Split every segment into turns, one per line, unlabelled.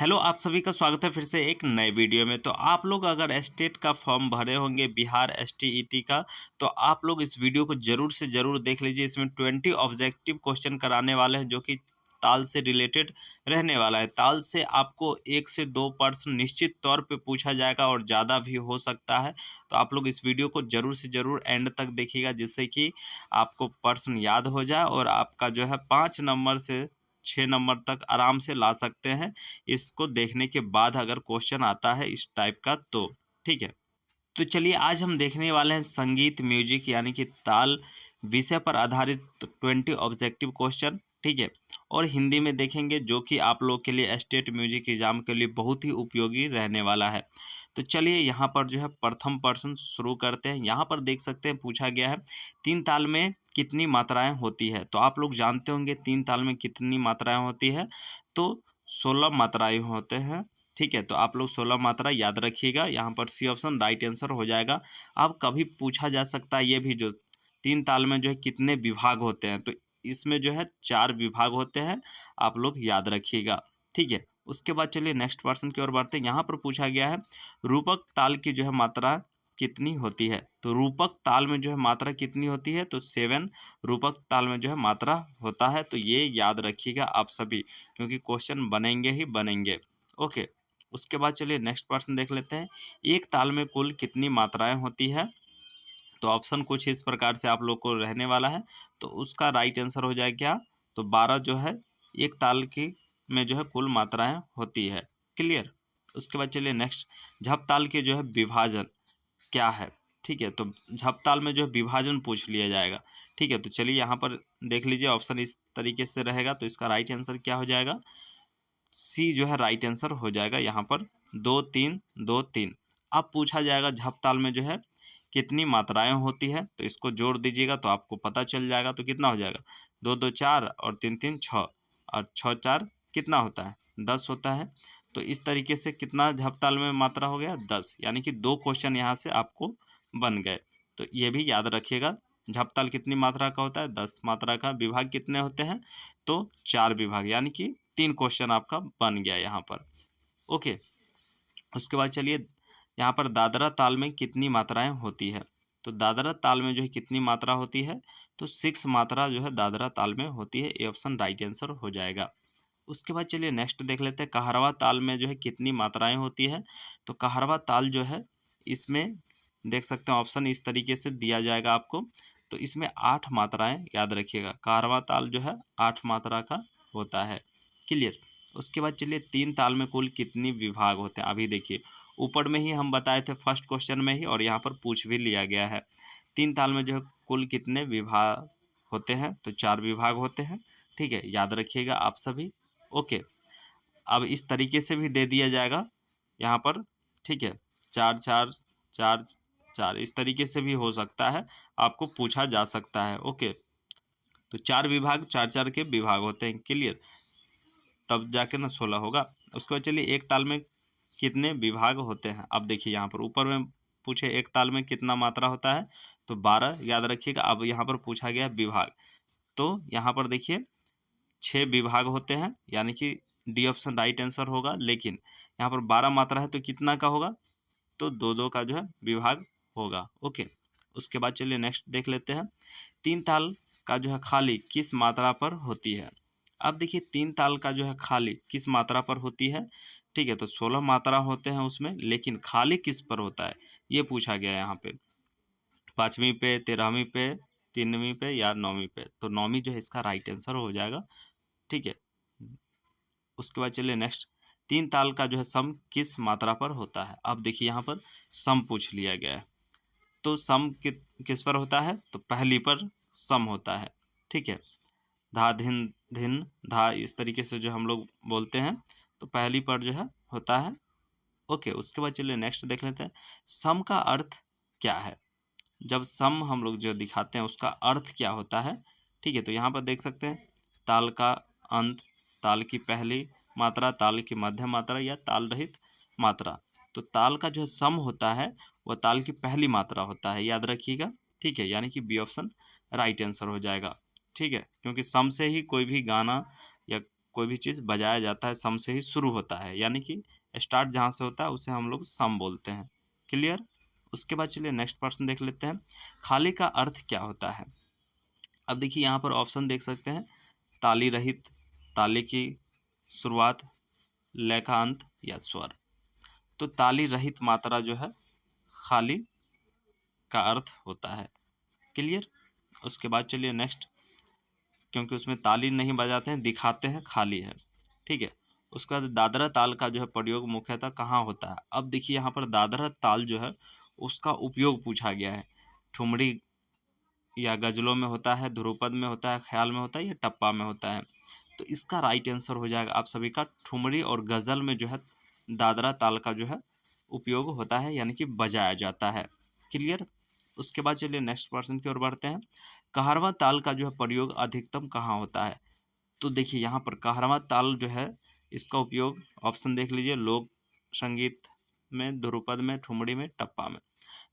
Hello, आप सभी का स्वागत है फिर से एक नए वीडियो में। तो आप लोग अगर स्टेट का फॉर्म भरे होंगे बिहार एसटीईटी का, तो आप लोग इस वीडियो को ज़रूर से ज़रूर देख लीजिए। इसमें 20 ऑब्जेक्टिव क्वेश्चन कराने वाले हैं जो कि ताल से रिलेटेड रहने वाला है। ताल से आपको 1 से 2 प्रश्न निश्चित तौर पे पूछा जाएगा और ज़्यादा भी हो सकता है। तो आप लोग इस वीडियो को ज़रूर से ज़रूर एंड तक देखिएगा, जिससे कि आपको प्रश्न याद हो जाए और आपका जो है 5 नंबर से 6 नंबर तक आराम से ला सकते हैं। इसको देखने के बाद अगर क्वेश्चन आता है इस टाइप का तो ठीक है। तो चलिए आज हम देखने वाले हैं संगीत म्यूजिक यानी कि ताल विषय पर आधारित 20 ऑब्जेक्टिव क्वेश्चन, ठीक है। और हिंदी में देखेंगे जो कि आप लोग के लिए स्टेट म्यूजिक एग्जाम के लिए बहुत ही उपयोगी रहने वाला है। तो चलिए यहाँ पर जो है प्रथम प्रश्न शुरू करते हैं। यहाँ पर देख सकते हैं पूछा गया है 3 ताल में कितनी मात्राएं होती है। तो आप लोग जानते होंगे 3 ताल में कितनी मात्राएं होती है, तो 16 मात्राएं होते हैं, ठीक है। तो आप लोग 16 मात्रा याद रखिएगा। यहाँ पर सी ऑप्शन राइट आंसर हो जाएगा। अब कभी पूछा जा सकता है ये भी, जो 3 ताल में जो है कितने विभाग होते हैं, तो इसमें जो है 4 विभाग होते हैं, आप लोग याद रखिएगा, ठीक है। उसके बाद चलिए नेक्स्ट प्रश्न की ओर बढ़ते हैं। यहाँ पर पूछा गया है रूपक ताल की जो है मात्रा कितनी होती है। तो रूपक ताल में जो है मात्रा कितनी होती है, तो 7 रूपक ताल में जो है मात्रा होता है। तो ये याद रखिएगा आप सभी, क्योंकि क्वेश्चन बनेंगे ही बनेंगे। ओके, उसके बाद चलिए नेक्स्ट प्रश्न देख लेते हैं। एक ताल में कुल कितनी मात्राएं होती है। तो ऑप्शन कुछ इस प्रकार से आप लोग को रहने वाला है, तो उसका राइट आंसर हो जाए क्या, तो 12 जो है एक ताल की में जो है कुल मात्राएं होती है। क्लियर। उसके बाद चलिए नेक्स्ट, झप ताल के जो है विभाजन क्या है, ठीक है। तो झप ताल में जो है विभाजन पूछ लिया जाएगा, ठीक है। तो चलिए यहाँ पर देख लीजिए, ऑप्शन इस तरीके से रहेगा, तो इसका राइट आंसर क्या हो जाएगा, सी जो है राइट आंसर हो जाएगा। यहाँ पर 2 3 2 3। अब पूछा जाएगा झप ताल में जो है कितनी मात्राएं होती है, तो इसको जोड़ दीजिएगा तो आपको पता चल जाएगा। तो कितना हो जाएगा, 2 2 4 और 3 3 6 और 6 4 कितना होता है, 10 होता है। तो इस तरीके से कितना झप ताल में मात्रा हो गया, 10, यानी कि 2 क्वेश्चन यहाँ से आपको बन गए। तो ये भी याद रखिएगा, झप ताल कितनी मात्रा का होता है, 10 मात्रा का। विभाग कितने होते हैं, तो 4 विभाग, यानी कि 3 क्वेश्चन आपका बन गया यहाँ पर। ओके, उसके बाद चलिए यहाँ पर दादरा ताल में कितनी मात्राएं होती है। तो दादरा ताल में जो है कितनी मात्रा होती है, तो 6 मात्रा जो है दादरा ताल में होती है। ये ऑप्शन राइट आंसर हो जाएगा। उसके बाद चलिए नेक्स्ट देख लेते हैं, कहारवा ताल में जो है कितनी मात्राएं होती है। तो कहारवा ताल जो है इसमें देख सकते हैं ऑप्शन इस तरीके से दिया जाएगा आपको। तो इसमें 8 मात्राएं याद रखिएगा। कहारवा ताल जो है 8 मात्रा का होता है। क्लियर। उसके बाद चलिए 3 ताल में कुल कितनी विभाग होते हैं। अभी देखिए ऊपर में ही हम बताए थे फर्स्ट क्वेश्चन में ही, और यहाँ पर पूछ भी लिया गया है 3 ताल में जो है कुल कितने विभाग होते हैं। तो 4 विभाग होते हैं, ठीक है, याद रखिएगा आप सभी। ओके, अब इस तरीके से भी दे दिया जाएगा यहाँ पर, ठीक है, 4 4 4 4 इस तरीके से भी हो सकता है, आपको पूछा जा सकता है। ओके, तो 4 विभाग, 4 4 के विभाग होते हैं। क्लियर, तब जाके ना 16 होगा। उसके बाद चलिए एक ताल में कितने विभाग होते हैं। अब देखिए यहाँ पर ऊपर में पूछे एक ताल में कितना मात्रा होता है, तो 12 याद रखिएगा। अब यहाँ पर पूछा गया विभाग, तो यहाँ पर देखिए 6 विभाग होते हैं, यानी कि डी ऑप्शन राइट आंसर होगा। लेकिन यहाँ पर 12 मात्रा है तो कितना का होगा, तो 2 2 का जो है विभाग होगा। ओके, उसके बाद चलिए नेक्स्ट देख लेते हैं, 3 ताल का जो है खाली किस मात्रा पर होती है। अब देखिए 3 ताल का जो है खाली किस मात्रा पर होती है, ठीक है। तो 16 मात्रा होते हैं उसमें, लेकिन खाली किस पर होता है ये पूछा गया है यहाँ पे, 5वीं पे, 13वीं पे, 3वीं पे या 9वीं पे। तो 9वीं जो है इसका राइट आंसर हो जाएगा, ठीक है। उसके बाद चलिए नेक्स्ट, 3 ताल का जो है सम किस मात्रा पर होता है। अब देखिए यहाँ पर सम पूछ लिया गया है, तो सम किस पर होता है, तो पहली पर सम होता है, ठीक है। धा धिन धिन धा इस तरीके से जो हम लोग बोलते हैं, तो पहली पर जो है होता है। ओके, उसके बाद चलिए नेक्स्ट देख लेते हैं, सम का अर्थ क्या है। जब सम हम लोग जो दिखाते हैं उसका अर्थ क्या होता है, ठीक है। तो यहाँ पर देख सकते हैं ताल का अंत, ताल की पहली मात्रा, ताल की मध्य मात्रा या ताल रहित मात्रा। तो ताल का जो सम होता है वह ताल की पहली मात्रा होता है, याद रखिएगा, ठीक है। यानी कि बी ऑप्शन राइट आंसर हो जाएगा, ठीक है, क्योंकि सम से ही कोई भी गाना या कोई भी चीज़ बजाया जाता है सम से ही शुरू होता है, यानी कि स्टार्ट जहाँ से होता है उसे हम लोग सम बोलते हैं। क्लियर? उसके बाद चलिए नेक्स्ट प्रश्न देख लेते हैं। खाली का अर्थ क्या होता है? अब देखिए यहाँ पर ऑप्शन देख सकते हैं, ताली रहित, ताली की शुरुआत, लय का अंत या स्वर। तो ताली रहित मात्रा जो है खाली का अर्थ होता है। क्लियर? उसके बाद चलिए नेक्स्ट, क्योंकि उसमें ताली नहीं बजाते हैं, दिखाते हैं खाली है। ठीक है। उसके बाद दादरा ताल का जो है प्रयोग मुख्यतः कहाँ होता है? अब देखिए यहाँ पर दादरा ताल जो है उसका उपयोग पूछा गया है। ठुमरी या गज़लों में होता है, ध्रुपद में होता है, ख्याल में होता है या टप्पा में होता है? तो इसका राइट आंसर हो जाएगा आप सभी का ठुमरी और गज़ल में जो है दादरा ताल का जो है उपयोग होता है, यानी कि बजाया जाता है। क्लियर? उसके बाद चलिए नेक्स्ट प्रश्न की ओर बढ़ते हैं। कहारवां ताल का जो है प्रयोग अधिकतम कहाँ होता है? तो देखिए यहाँ पर कहारवां ताल जो है इसका उपयोग ऑप्शन देख लीजिए, लोक संगीत में, ध्रुपद में, ठुमरी में, टप्पा में।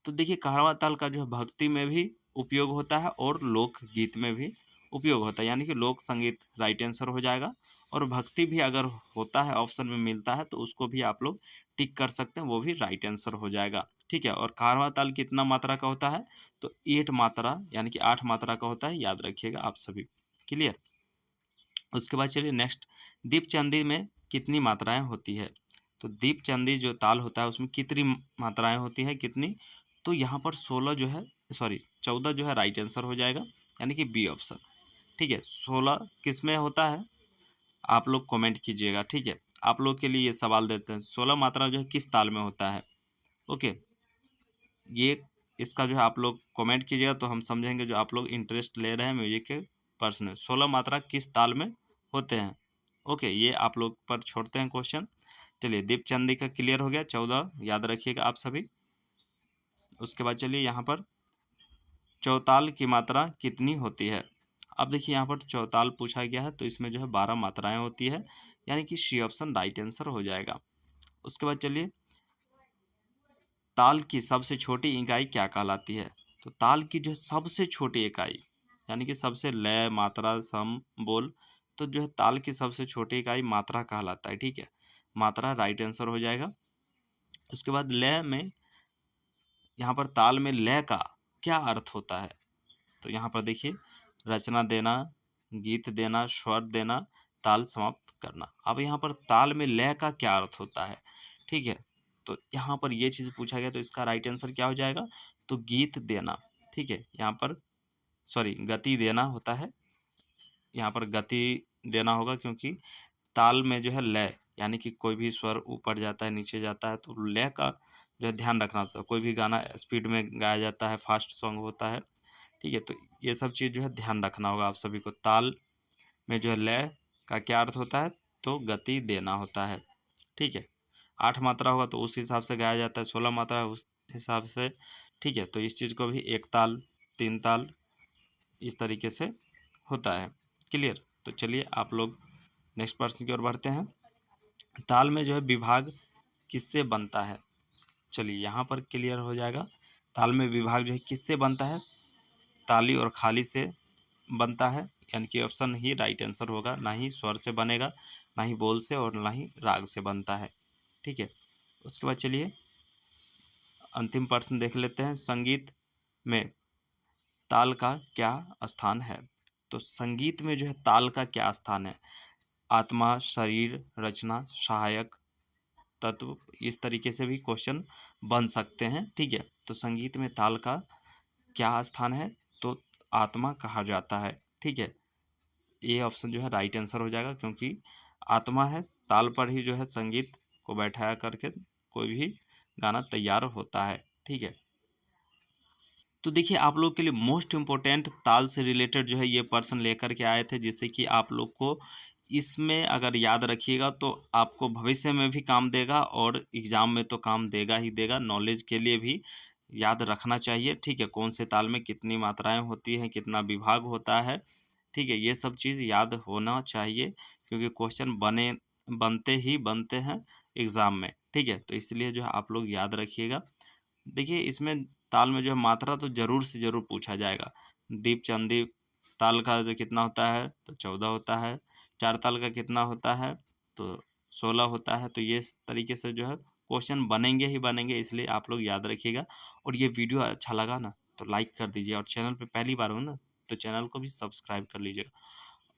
तो देखिए कहारवां ताल का जो है भक्ति में भी उपयोग होता है और लोक गीत में भी उपयोग होता है, यानी कि लोक संगीत राइट आंसर हो जाएगा। और भक्ति भी अगर होता है ऑप्शन में मिलता है तो उसको भी आप लोग टिक कर सकते हैं, वो भी राइट आंसर हो जाएगा। ठीक है। और कहारवां ताल कितना मात्रा का होता है? तो 8 मात्रा, यानी कि 8 मात्रा का होता है, याद रखिएगा आप सभी। क्लियर? उसके बाद चलिए नेक्स्ट, दीपचंदी में कितनी मात्राएं होती है? तो दीपचंदी जो ताल होता है उसमें कितनी मात्राएं होती हैं, कितनी? तो यहाँ पर 16 जो है, सॉरी 14 जो है राइट आंसर हो जाएगा, यानी कि बी ऑप्शन। ठीक है। 16 किस में होता है आप लोग कमेंट कीजिएगा। ठीक है। आप लोग के लिए ये सवाल देते हैं, 16 मात्रा जो है किस ताल में होता है? ओके, ये इसका जो है आप लोग कमेंट कीजिएगा तो हम समझेंगे जो आप लोग इंटरेस्ट ले रहे हैं म्यूजिक के पर्सन में। 16 मात्रा किस ताल में होते हैं? ओके, ये आप लोग पर छोड़ते हैं क्वेश्चन। चलिए दीपचंदी का क्लियर हो गया, 14 याद रखिएगा आप सभी। उसके बाद चलिए यहाँ पर चौताल की मात्रा कितनी होती है? अब देखिए यहाँ पर चौताल पूछा गया है तो इसमें जो है 12 मात्राएं होती है, यानी कि सी ऑप्शन राइट आंसर हो जाएगा। उसके बाद चलिए, ताल की सबसे छोटी इकाई क्या कहलाती है? तो ताल की जो सबसे छोटी इकाई, यानी कि सबसे लय, मात्रा, सम, बोल, तो जो है ताल की सबसे छोटी इकाई मात्रा कहलाता है। ठीक है। मात्रा राइट आंसर हो जाएगा। उसके बाद लय में, यहाँ पर ताल में लय का क्या अर्थ होता है? तो यहाँ पर देखिए, रचना देना, गीत देना, स्वर देना, ताल समाप्त करना। अब यहाँ पर ताल में लय का क्या अर्थ होता है? ठीक है। तो यहाँ पर ये चीज़ पूछा गया तो इसका राइट आंसर क्या हो जाएगा? तो गीत देना। ठीक है। यहाँ पर सॉरी गति देना होता है, यहाँ पर गति देना होगा, क्योंकि ताल में जो है लय, यानी कि कोई भी स्वर ऊपर जाता है, नीचे जाता है, तो लय का जो है ध्यान रखना होता है। कोई भी गाना स्पीड में गाया जाता है, फास्ट सॉन्ग होता है। ठीक है। तो ये सब चीज़ जो है ध्यान रखना होगा आप सभी को। ताल में जो है लय का क्या अर्थ होता है? तो गति देना होता है। ठीक है। 8 मात्रा होगा तो उस हिसाब से गाया जाता है, 16 मात्रा उस हिसाब से। ठीक है। तो इस चीज़ को भी एक ताल, 3 ताल, इस तरीके से होता है। क्लियर? तो चलिए आप लोग नेक्स्ट प्रश्न की ओर बढ़ते हैं। ताल में जो है विभाग किससे बनता है? चलिए यहाँ पर क्लियर हो जाएगा। ताल में विभाग जो है किससे बनता है? ताली और खाली से बनता है, यानी कि ऑप्शन ही राइट आंसर होगा। ना ही स्वर से बनेगा, ना ही बोल से, और ना ही राग से बनता है। ठीक है। उसके बाद चलिए अंतिम प्रश्न देख लेते हैं। संगीत में ताल का क्या स्थान है? तो संगीत में जो है ताल का क्या स्थान है? आत्मा, शरीर, रचना, सहायक तत्व, इस तरीके से भी क्वेश्चन बन सकते हैं। ठीक है। तो संगीत में ताल का क्या स्थान है? तो आत्मा कहा जाता है। ठीक है। ये ऑप्शन जो है राइट आंसर हो जाएगा, क्योंकि आत्मा है, ताल पर ही जो है संगीत को बैठाया करके कोई भी गाना तैयार होता है। ठीक है। तो देखिए आप लोग के लिए मोस्ट इम्पोर्टेंट ताल से रिलेटेड जो है ये पर्सन लेकर के आए थे, जिससे कि आप लोग को इसमें अगर याद रखिएगा तो आपको भविष्य में भी काम देगा और एग्ज़ाम में तो काम देगा ही देगा। नॉलेज के लिए भी याद रखना चाहिए। ठीक है। कौन से ताल में कितनी मात्राएं होती हैं, कितना विभाग होता है। ठीक है। ये सब चीज़ याद होना चाहिए, क्योंकि क्वेश्चन बनते ही बनते हैं एग्ज़ाम में। ठीक है। तो इसलिए जो है आप लोग याद रखिएगा। देखिए इसमें ताल में जो है मात्रा तो ज़रूर से ज़रूर पूछा जाएगा। दीपचंदी ताल का जो कितना होता है? तो 14 होता है। 4 ताल का कितना होता है, तो 16 होता है। तो ये इस तरीके से जो है क्वेश्चन बनेंगे ही बनेंगे, इसलिए आप लोग याद रखिएगा। और ये वीडियो अच्छा लगा ना तो लाइक कर दीजिए, और चैनल पे पहली बार हो ना तो चैनल को भी सब्सक्राइब कर लीजिएगा।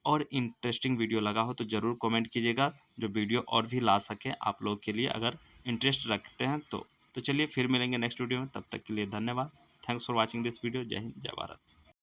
और इंटरेस्टिंग वीडियो लगा हो तो ज़रूर कमेंट कीजिएगा, जो वीडियो और भी ला सकें आप लोग के लिए, अगर इंटरेस्ट रखते हैं तो चलिए फिर मिलेंगे नेक्स्ट वीडियो में, तब तक के लिए धन्यवाद। Thanks for watching this video. जय हिंद, जय भारत।